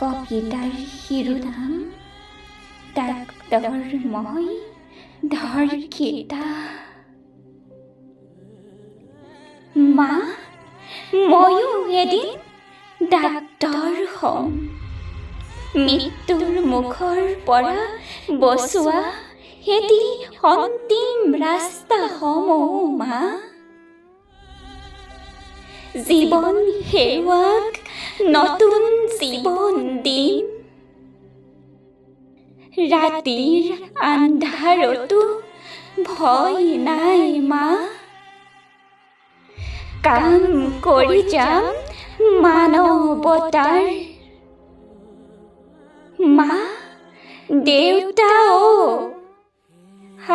কবিতাৰ শিৰোনাম ডাক্তৰ মই ধৰ্ষিতা। মা, ময়ো এদিন ডাক্তৰ হ'ম। মৃত্যুৰ মুখৰ পৰা বচোৱা এটি অন্তিম ৰাস্তা হ'ম মা। জীৱন হেৰুৱাক নতুন জীৱন দিম। ৰাতিৰ আন্ধাৰতো ভয় নাই মা। কাম কৰি যাম মানৱতাৰ। মা, দেউতাও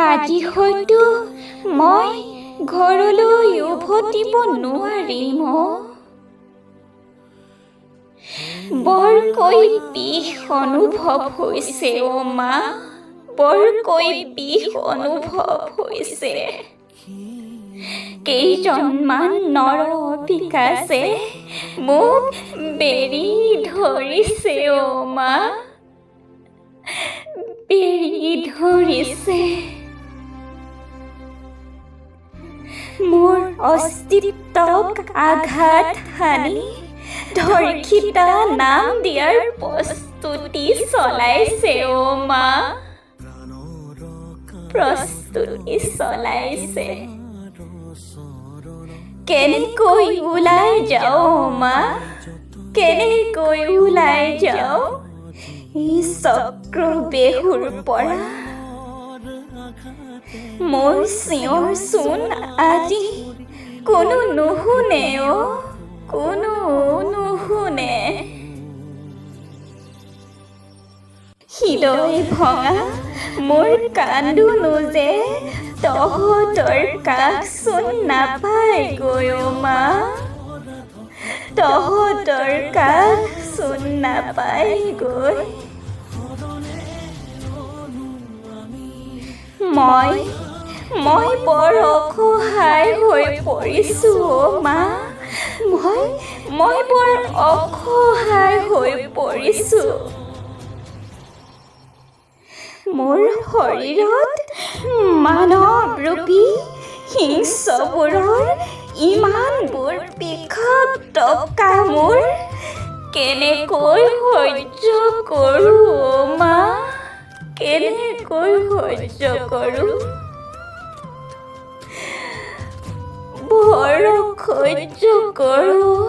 আজি হয়তো মই ঘৰলৈ উভতিব নোৱাৰিম। বৰকৈ বিষ অনুভৱ হৈছে মা, বৰকৈ বিষ অনুভৱ হৈছে। কেইজনমান নৰ পিশাচে মোক বেৰি ধৰিছে মা, বেৰি ধৰিছে। মোৰ অস্তিত্বক আঘাত সানি ধৰ্ষিতা নাম দিয়াৰ প্ৰস্তুতি চলাইছে মা, প্ৰস্তুতি চলাইছে। কেনেকৈ ওলাই যাওঁ মা, কেনেকৈ ওলাই যাওঁ এই চক্ৰবেহুৰ পৰা। মোৰ চিঞৰ চোন আজি কোনো নুশুনে কোনো নুশুনে। হৃদয় ভঙা মোৰ কান্দোনো যে তহঁতৰ কাষ চোন নাপায়গৈ মা, তহঁতৰ কাষ চোন নাপায়গৈ। মই বৰ অসহায় হৈ পৰিছোঁ মা, মই বৰ অসহায় হৈ পৰিছোঁ। মোৰ শৰীৰত মানৱৰূপী হিংস্ৰবোৰৰ ইমানবোৰ বিষাক্ত কামোৰ কেনেকৈ সহ্য কৰোঁ মা, কেনেকৈ সহ্য কৰোঁ। বৰ অসহ্য কৰোঁ,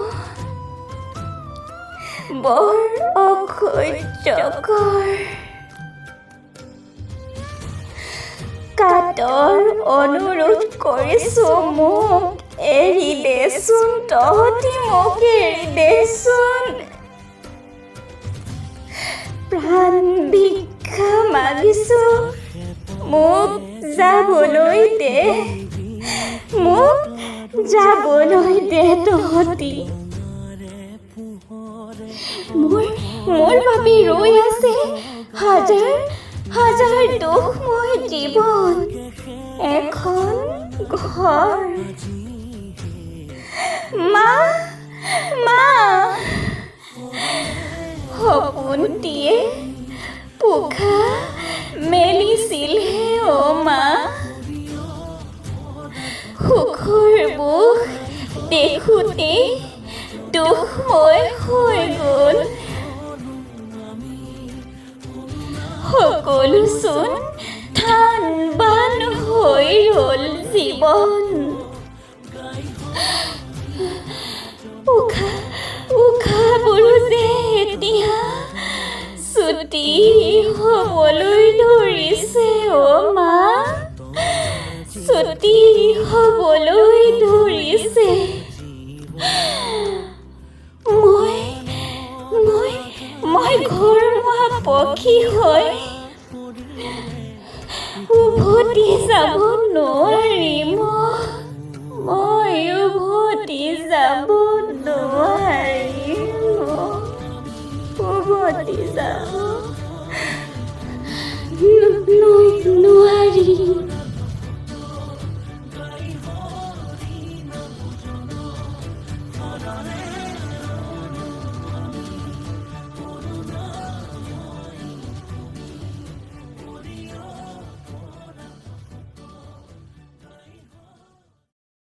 বৰ অসহ্যকৰ। কাতৰ অনুৰোধ কৰিছোঁ মোক এৰি দেচোন, তহঁতি মোক এৰি দেচোন। প্ৰাণ ভিক্ষা মাগিছোঁ মোক যাবলৈ দে, মোক যাবলৈ দে তহঁতি। মোৰ বাবে ৰৈ আছে হাজাৰ হাজাৰ দুখময় জীৱন, এখন ঘৰ। মা, মা, সপোনটিয়ে পোখা মেলিছিলহে মা। সুখৰ বুখ দেখোঁতে দুখময় হৈ গ'ল। সকলো চোন থান বান হৈ ৰ'ল জীৱন। উশাহবোৰো যে এতিয়া ছুটি হ'বলৈ ধৰিছে মা, ছুটি হ'বলৈ ধৰিছে। মই ঘৰমুৱা পক্ষী হৈ উভতি যাব নোৱাৰিম, মই উভতি যাব নোৱাৰিম, উভতি যাব নোৱাৰিম।